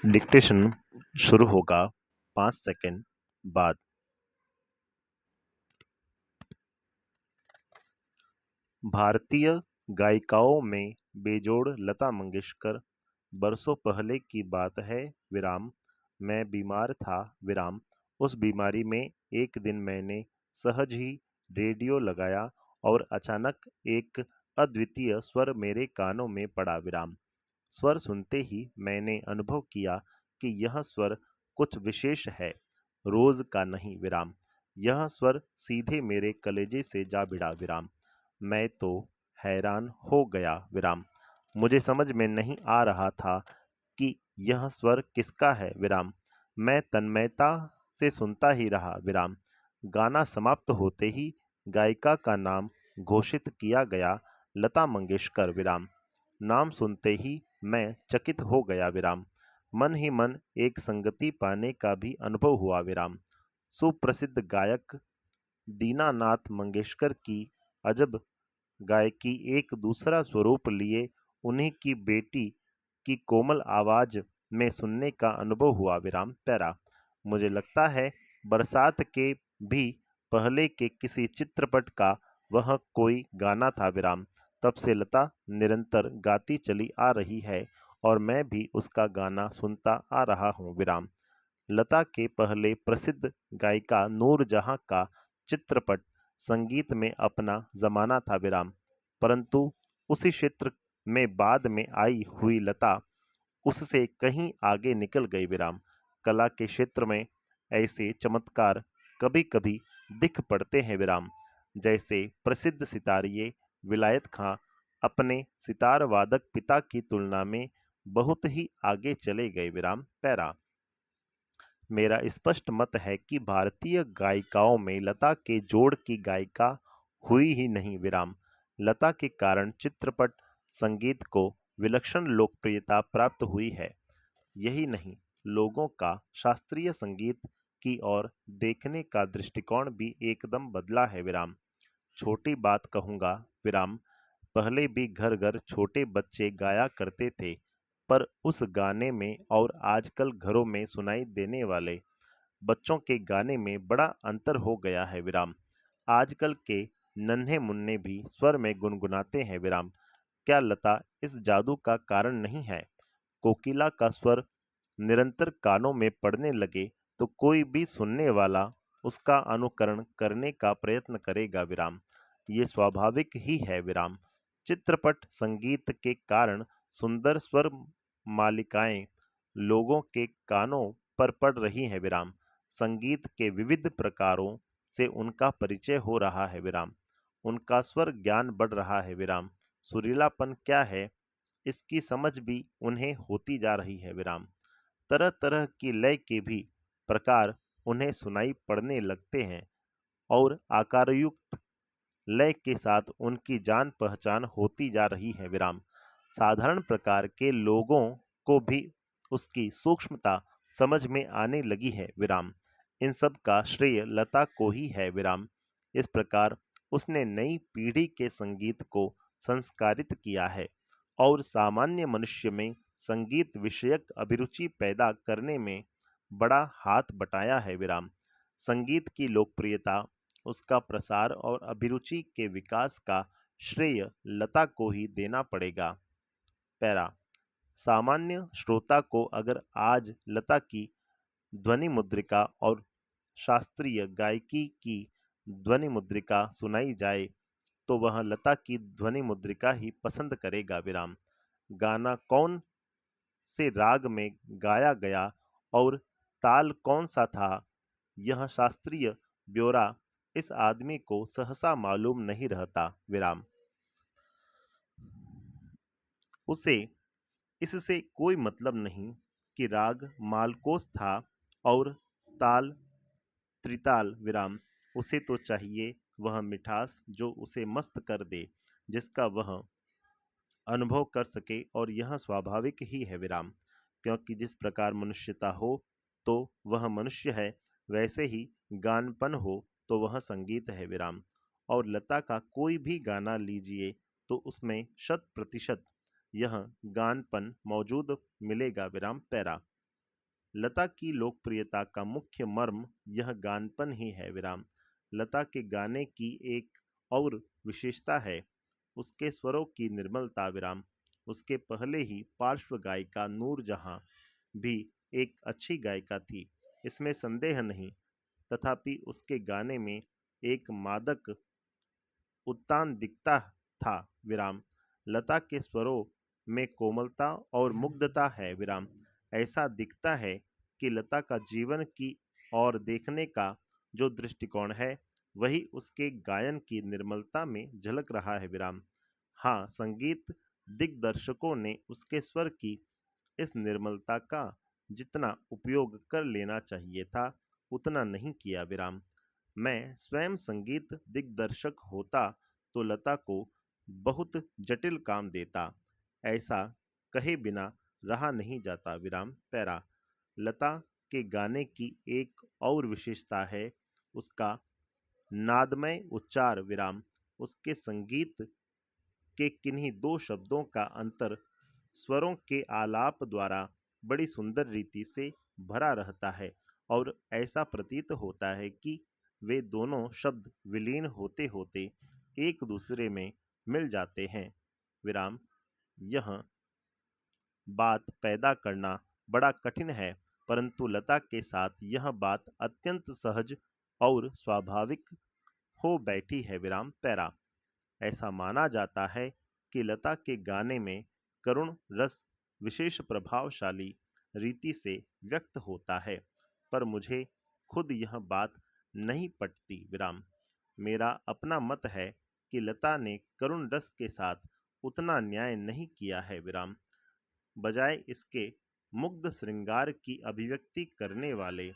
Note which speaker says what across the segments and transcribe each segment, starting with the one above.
Speaker 1: Dictation शुरू होगा 5 second बाद। भारतीय गायिकाओं में बेजोड़ लता मंगेशकर। बरसों पहले की बात है विराम। मैं बीमार था विराम। उस बीमारी में एक दिन मैंने सहज ही रेडियो लगाया और अचानक एक अद्वितीय स्वर मेरे कानों में पड़ा विराम। स्वर सुनते ही मैंने अनुभव किया कि यह स्वर कुछ विशेष है, रोज का नहीं विराम। यह स्वर सीधे मेरे कलेजे से जा भिड़ा विराम। मैं तो हैरान हो गया विराम। मुझे समझ में नहीं आ रहा था कि यह स्वर किसका है विराम। मैं तन्मयता से सुनता ही रहा विराम। गाना समाप्त होते ही गायिका का नाम घोषित किया गया, लता मंगेशकर विराम। नाम सुनते ही मैं चकित हो गया विराम। मन ही मन एक संगति पाने का भी अनुभव हुआ विराम। सुप्रसिद्ध गायक दीनानाथ मंगेशकर की अजब गायकी एक दूसरा स्वरूप लिए उन्हीं की बेटी की कोमल आवाज में सुनने का अनुभव हुआ विराम। पैरा। मुझे लगता है बरसात के भी पहले के किसी चित्रपट का वह कोई गाना था विराम। तब से लता निरंतर गाती चली आ रही है और मैं भी उसका गाना सुनता आ रहा हूँ विराम। लता के पहले प्रसिद्ध गायिका नूरजहां का चित्रपट संगीत में अपना जमाना था विराम, परंतु उसी क्षेत्र में बाद में आई हुई लता उससे कहीं आगे निकल गई विराम। कला के क्षेत्र में ऐसे चमत्कार कभी कभी दिख पड़ते हैं विराम। जैसे प्रसिद्ध सितारिये विलायत खां अपने सितार वादक पिता की तुलना में बहुत ही आगे चले गए विराम। पैरा। मेरा स्पष्ट मत है कि भारतीय गायिकाओं में लता के जोड़ की गायिका हुई ही नहीं विराम। लता के कारण चित्रपट संगीत को विलक्षण लोकप्रियता प्राप्त हुई है। यही नहीं, लोगों का शास्त्रीय संगीत की ओर देखने का दृष्टिकोण भी एकदम बदला है विराम। छोटी बात कहूँगा विराम। पहले भी घर घर छोटे बच्चे गाया करते थे, पर उस गाने में और आजकल घरों में सुनाई देने वाले बच्चों के गाने में बड़ा अंतर हो गया है विराम। आजकल के नन्हे मुन्ने भी स्वर में गुनगुनाते हैं विराम। क्या लता इस जादू का कारण नहीं है? कोकिला का स्वर निरंतर कानों में पड़ने लगे तो कोई भी सुनने वाला उसका अनुकरण करने का प्रयत्न करेगा विराम। ये स्वाभाविक ही है विराम। चित्रपट संगीत के कारण सुंदर स्वर मालिकाएं लोगों के कानों पर पड़ रही हैं विराम। संगीत के विविध प्रकारों से उनका परिचय हो रहा है विराम। उनका स्वर ज्ञान बढ़ रहा है विराम। सुरीलापन क्या है इसकी समझ भी उन्हें होती जा रही है विराम। तरह तरह की लय के भी प्रकार उन्हें सुनाई पड़ने लगते हैं और आकारयुक्त लय के साथ उनकी जान पहचान होती जा रही है विराम। साधारण प्रकार के लोगों को भी उसकी सूक्ष्मता समझ में आने लगी है विराम। इन सब का श्रेय लता को ही है विराम। इस प्रकार उसने नई पीढ़ी के संगीत को संस्कारित किया है और सामान्य मनुष्य में संगीत विषयक अभिरुचि पैदा करने में बड़ा हाथ बटाया है विराम। संगीत की लोकप्रियता, उसका प्रसार और अभिरुचि के विकास का श्रेय लता को ही देना पड़ेगा। पैरा। सामान्य श्रोता को अगर आज लता की ध्वनि मुद्रिका और शास्त्रीय गायकी की ध्वनि मुद्रिका सुनाई जाए तो वह लता की ध्वनि मुद्रिका ही पसंद करेगा विराम। गाना कौन से राग में गाया गया और ताल कौन सा था, यह शास्त्रीय ब्यौरा इस आदमी को सहसा मालूम नहीं रहता विराम। उसे इससे कोई मतलब नहीं कि राग मालकोस था और ताल त्रिताल विराम। उसे तो चाहिए वह मिठास जो उसे मस्त कर दे, जिसका वह अनुभव कर सके, और यह स्वाभाविक ही है विराम। क्योंकि जिस प्रकार मनुष्यता हो तो वह मनुष्य है, वैसे ही गानपन हो तो वह संगीत है विराम। और लता का कोई भी गाना लीजिए तो उसमें 100% यह गानपन मौजूद मिलेगा विराम। पैरा। लता की लोकप्रियता का मुख्य मर्म यह गानपन ही है विराम। लता के गाने की एक और विशेषता है उसके स्वरों की निर्मलता विराम। उसके पहले ही पार्श्व गायिका नूरजहां भी एक अच्छी गायिका थी, इसमें संदेह नहीं। तथापि उसके गाने में एक मादक उत्तान दिखता था विराम। लता के स्वरों में कोमलता और मुग्धता है विराम। ऐसा दिखता है कि लता का जीवन की ओर देखने का जो दृष्टिकोण है वही उसके गायन की निर्मलता में झलक रहा है विराम। हाँ, संगीत दिग्दर्शकों ने उसके स्वर की इस निर्मलता का जितना उपयोग कर लेना चाहिए था उतना नहीं किया विराम। मैं स्वयं संगीत दिग्दर्शक होता तो लता को बहुत जटिल काम देता, ऐसा कहे बिना रहा नहीं जाता विराम। पैरा। लता के गाने की एक और विशेषता है उसका नादमय उच्चार विराम। उसके संगीत के किन्हीं दो शब्दों का अंतर स्वरों के आलाप द्वारा बड़ी सुंदर रीति से भरा रहता है और ऐसा प्रतीत होता है कि वे दोनों शब्द विलीन होते होते एक दूसरे में मिल जाते हैं विराम। यह बात पैदा करना बड़ा कठिन है, परंतु लता के साथ यह बात अत्यंत सहज और स्वाभाविक हो बैठी है विराम। पैरा। ऐसा माना जाता है कि लता के गाने में करुण रस विशेष प्रभावशाली रीति से व्यक्त होता है, पर मुझे खुद यह बात नहीं पटती विराम। मेरा अपना मत है कि लता ने करुण रस के साथ उतना न्याय नहीं किया है विराम। बजाय इसके मुग्ध श्रृंगार की अभिव्यक्ति करने वाले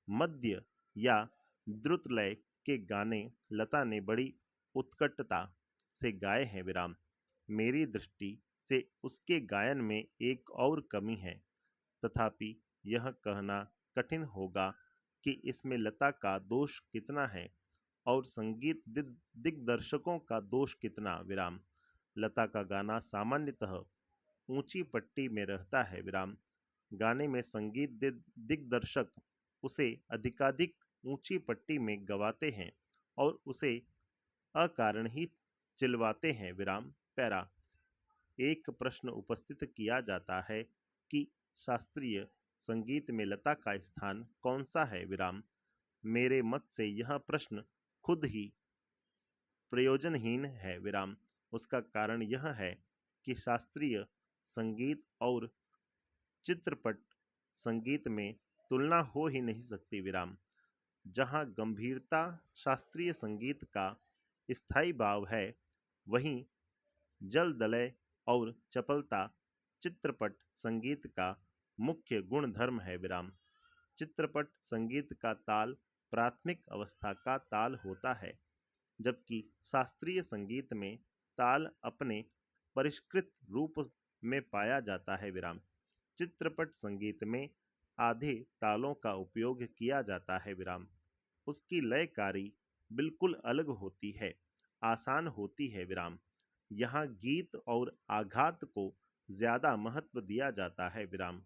Speaker 1: मध्य या द्रुत लय के गाने लता ने बड़ी उत्कटता से गाए हैं विराम। मेरी दृष्टि से उसके गायन में एक और कमी है, तथापि यह कहना कठिन होगा कि इसमें लता का दोष कितना है और संगीत दिग्दर्शकों का दोष कितना विराम। लता का गाना सामान्यतः ऊंची पट्टी में रहता है विराम। गाने में संगीत दिग्दर्शक उसे अधिकाधिक ऊंची पट्टी में गवाते हैं और उसे अकारण ही चिल्वाते हैं विराम। पैरा। एक प्रश्न उपस्थित किया जाता है कि शास्त्रीय संगीत में लता का स्थान कौन सा है विराम। मेरे मत से यह प्रश्न खुद ही प्रयोजनहीन है विराम। उसका कारण यह है कि शास्त्रीय संगीत और चित्रपट संगीत में तुलना हो ही नहीं सकती विराम। जहाँ गंभीरता शास्त्रीय संगीत का स्थायी भाव है, वहीं जल दलय और चपलता चित्रपट संगीत का मुख्य गुणधर्म है विराम। चित्रपट संगीत का ताल प्राथमिक अवस्था का ताल होता है, जबकि शास्त्रीय संगीत में ताल अपने परिष्कृत रूप में पाया जाता है विराम। चित्रपट संगीत में आधे तालों का उपयोग किया जाता है विराम। उसकी लयकारी बिल्कुल अलग होती है, आसान होती है विराम। यहाँ गीत और आघात को ज्यादा महत्व दिया जाता है विराम।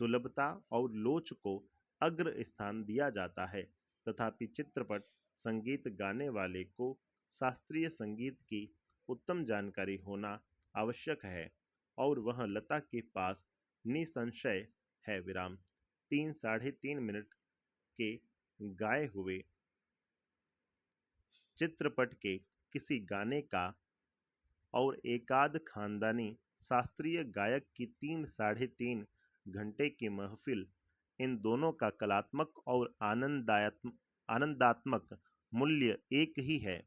Speaker 1: सुलभता और लोच को अग्र स्थान दिया जाता है। तथापि चित्रपट संगीत गाने वाले को शास्त्रीय संगीत की उत्तम जानकारी होना आवश्यक है और वह लता के पास निसंशय है विराम। 3 साढ़े 3 मिनट के गाए हुए चित्रपट के किसी गाने का और एकाध खानदानी शास्त्रीय गायक की 3 साढ़े 3 घंटे की महफिल, इन दोनों का कलात्मक और आनंदात्मक मूल्य एक ही है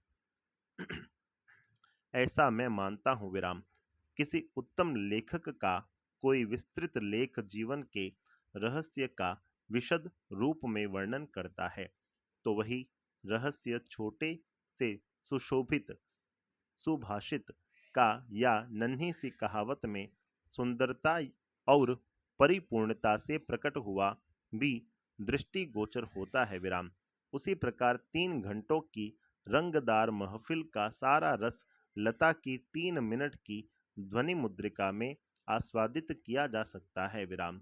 Speaker 1: ऐसा मैं मानता हूँ विराम। किसी उत्तम लेखक का कोई विस्तृत लेख जीवन के रहस्य का विशद रूप में वर्णन करता है, तो वही रहस्य छोटे से सुशोभित सुभाषित का या नन्ही सी कहावत में सुंदरता और परिपूर्णता से प्रकट हुआ भी दृष्टिगोचर होता है विराम। उसी प्रकार 3 घंटों की रंगदार महफिल का सारा रस लता की 3 मिनट की ध्वनि मुद्रिका में आस्वादित किया जा सकता है विराम।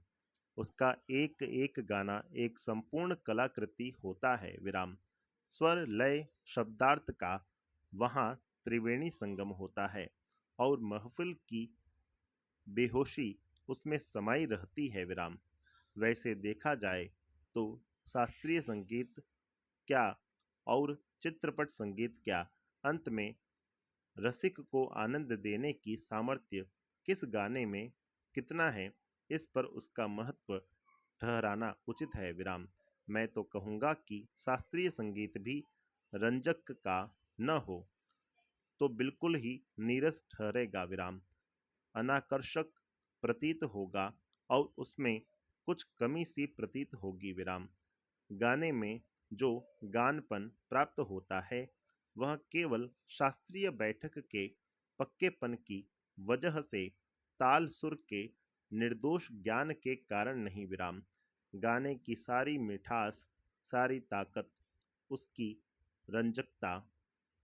Speaker 1: उसका एक एक गाना एक संपूर्ण कलाकृति होता है। विराम। स्वर लय शब्दार्थ का वहाँ त्रिवेणी संगम होता है और महफिल की बेहोशी उसमें समाई रहती है। विराम। वैसे देखा जाए तो शास्त्रीय संगीत क्या और चित्रपट संगीत क्या, अंत में रसिक को आनंद देने की सामर्थ्य किस गाने में कितना है, इस पर उसका महत्व ठहराना उचित है। विराम। मैं तो कहूँगा कि शास्त्रीय संगीत भी रंजक का न हो तो बिल्कुल ही नीरस ठहरेगा। विराम। अनाकर्षक प्रतीत होगा और उसमें कुछ कमी सी प्रतीत होगी। विराम। गाने में जो गानपन प्राप्त होता है वह केवल शास्त्रीय बैठक के पक्केपन की वजह से, ताल सुर के निर्दोष ज्ञान के कारण नहीं। विराम। गाने की सारी मिठास, सारी ताकत उसकी रंजकता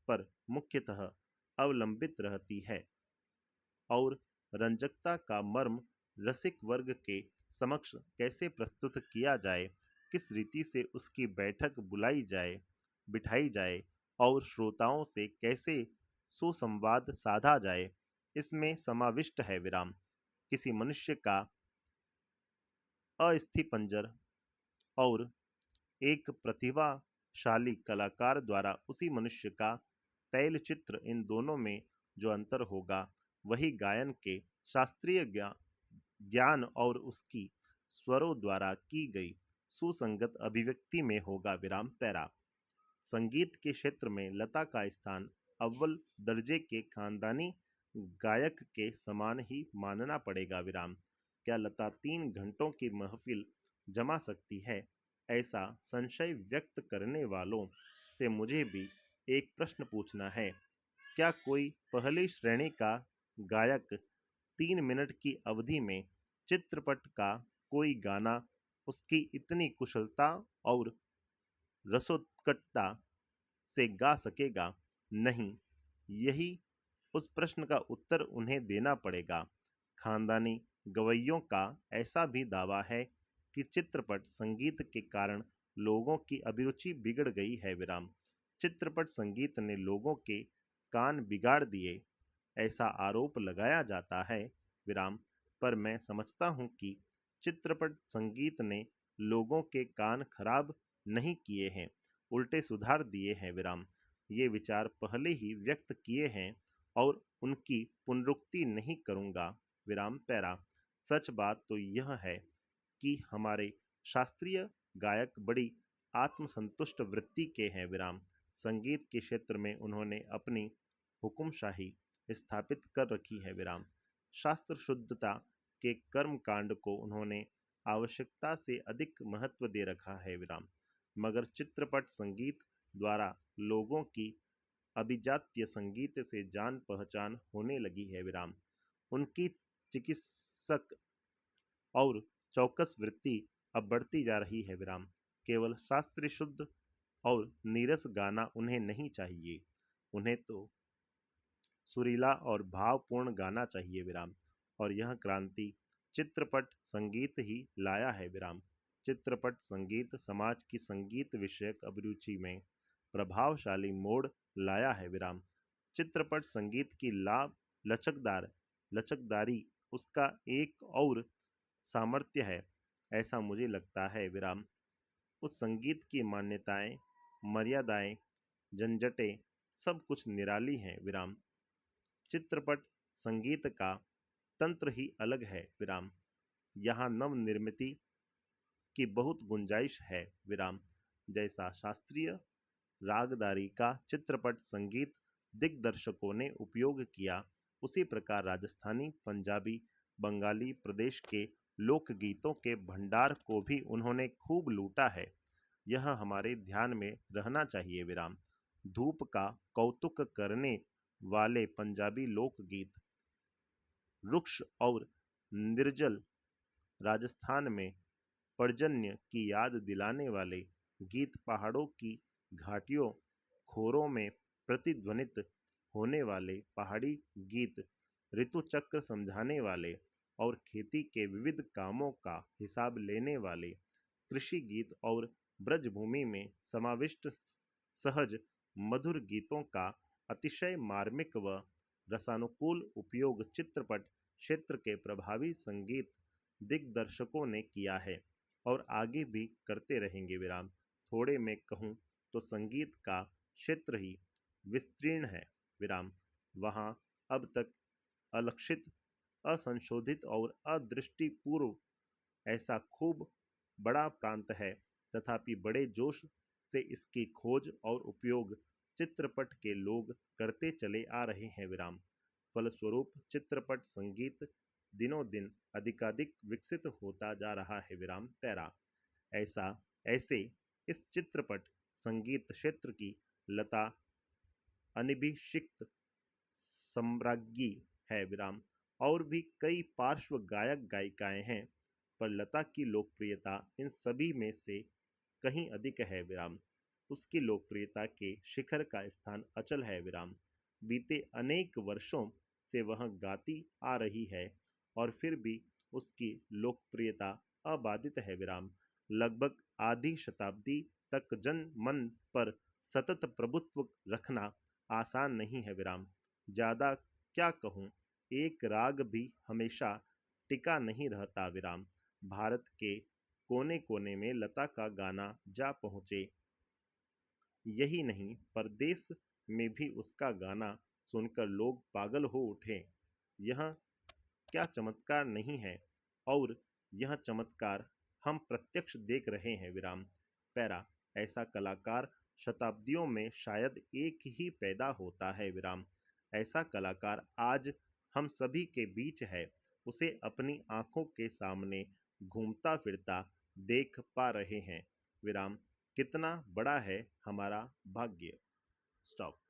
Speaker 1: पर मुख्यतः अवलंबित रहती है और रंजकता का मर्म रसिक वर्ग के समक्ष कैसे प्रस्तुत किया जाए, किस रीति से उसकी बैठक बुलाई जाए, बिठाई जाए और श्रोताओं से कैसे सुसंवाद साधा जाए, इसमें समाविष्ट है। विराम। किसी मनुष्य का अस्थिपंजर और एक प्रतिभाशाली कलाकार द्वारा उसी मनुष्य का तैलचित्र, इन दोनों में जो अंतर होगा वही गायन के शास्त्रीय ज्ञान और उसकी स्वरों द्वारा की गई सुसंगत अभिव्यक्ति में होगा। विराम। पैरा। संगीत के क्षेत्र में लता का स्थान अव्वल दर्जे के खानदानी गायक के समान ही मानना पड़ेगा। विराम। क्या लता 3 घंटों की महफिल जमा सकती है? ऐसा संशय व्यक्त करने वालों से मुझे भी एक प्रश्न पूछना है। क्या कोई पहली श्रेणी का गायक 3 मिनट की अवधि में चित्रपट का कोई गाना उसकी इतनी कुशलता और रसोत्कटता से गा सकेगा? नहीं। यही उस प्रश्न का उत्तर उन्हें देना पड़ेगा। खानदानी गवैयों का ऐसा भी दावा है कि चित्रपट संगीत के कारण लोगों की अभिरुचि बिगड़ गई है। विराम। चित्रपट संगीत ने लोगों के कान बिगाड़ दिए, ऐसा आरोप लगाया जाता है। विराम। पर मैं समझता हूँ कि चित्रपट संगीत ने लोगों के कान खराब नहीं किए हैं, उल्टे सुधार दिए हैं। विराम। ये विचार पहले ही व्यक्त किए हैं और उनकी पुनरुक्ति नहीं करूँगा। विराम। पैरा। सच बात तो यह है कि हमारे शास्त्रीय गायक बड़ी आत्मसंतुष्ट वृत्ति के हैं। विराम। संगीत के क्षेत्र में उन्होंने अपनी हुकुमशाही स्थापित कर रखी है। विराम। शास्त्र शुद्धता के कर्म कांड को उन्होंने आवश्यकता से अधिक महत्व दे रखा है। विराम। मगर चित्रपट संगीत द्वारा लोगों की अभिजात्य संगीत से जान पहचान होने लगी है। विराम। उनकी चिकित्सक और चौकस वृत्ति अब बढ़ती जा रही है। विराम। केवल शास्त्र शुद्ध और नीरस गाना उन्हें नहीं चाहिए, उन्हें तो सुरीला और भावपूर्ण गाना चाहिए। विराम। और यह क्रांति चित्रपट संगीत ही लाया है। विराम। चित्रपट संगीत समाज की संगीत विषयक अभिरुचि में प्रभावशाली मोड़ लाया है। विराम। चित्रपट संगीत की लाभ लचकदारी उसका एक और सामर्थ्य है, ऐसा मुझे लगता है। विराम। उस संगीत की मान्यताएं, मर्यादाएं, झंझटें सब कुछ निराली हैं। विराम। चित्रपट संगीत का तंत्र ही अलग है। विराम। यहाँ नव निर्मित की बहुत गुंजाइश है। विराम। जैसा शास्त्रीय रागदारी का चित्रपट संगीत दिग्दर्शकों ने उपयोग किया, उसी प्रकार राजस्थानी, पंजाबी, बंगाली प्रदेश के लोकगीतों के भंडार को भी उन्होंने खूब लूटा है। यह हमारे ध्यान में रहना चाहिए। विराम। धूप का कौतुक करने वाले पंजाबी लोकगीत, रुक्ष और निर्जल राजस्थान में पर्जन्य की याद दिलाने वाले गीत, पहाड़ों की घाटियों खोरों में प्रतिध्वनित होने वाले पहाड़ी गीत, ऋतु चक्र समझाने वाले और खेती के विविध कामों का हिसाब लेने वाले कृषि गीत और ब्रजभूमि में समाविष्ट सहज मधुर गीतों का अतिशय मार्मिक व रसानुकूल उपयोग चित्रपट क्षेत्र के प्रभावी संगीत दिग्दर्शकों ने किया है और आगे भी करते रहेंगे। विराम। थोड़े में कहूँ तो संगीत का क्षेत्र ही विस्तीर्ण है। विराम। वहाँ अब तक अलक्षित, असंशोधित और अदृष्टिपूर्व ऐसा खूब बड़ा प्रांत है, तथापि बड़े जोश से इसकी खोज और उपयोग चित्रपट के लोग करते चले आ रहे हैं। विराम। फलस्वरूप चित्रपट संगीत दिनों दिन अधिकाधिक विकसित होता जा रहा है। विराम। पैरा। ऐसा ऐसे इस चित्रपट संगीत क्षेत्र की लता अनभिषिक्त सम्राज्ञी है। विराम। और भी कई पार्श्व गायक गायिकाएं हैं, पर लता की लोकप्रियता इन सभी में से कहीं अधिक है। विराम। उसकी लोकप्रियता के शिखर का स्थान अचल है। विराम। बीते अनेक वर्षों से वह गाती आ रही है और फिर भी उसकी लोकप्रियता अबाधित है। विराम। लगभग आधी शताब्दी तक जन मन पर सतत प्रभुत्व रखना आसान नहीं है। विराम। ज्यादा क्या कहूँ, एक राग भी हमेशा टिका नहीं रहता। विराम। भारत के कोने कोने में लता का गाना जा पहुँचे। यही नहीं, परदेश में भी उसका गाना सुनकर लोग पागल हो उठे। यह क्या चमत्कार नहीं है? और यह चमत्कार हम प्रत्यक्ष देख रहे हैं। विराम। पैरा। ऐसा कलाकार शताब्दियों में शायद एक ही पैदा होता है। विराम। ऐसा कलाकार आज हम सभी के बीच है। उसे अपनी आंखों के सामने घूमता फिरता देख पा रहे हैं। विराम। कितना बड़ा है हमारा भाग्य। स्टॉप।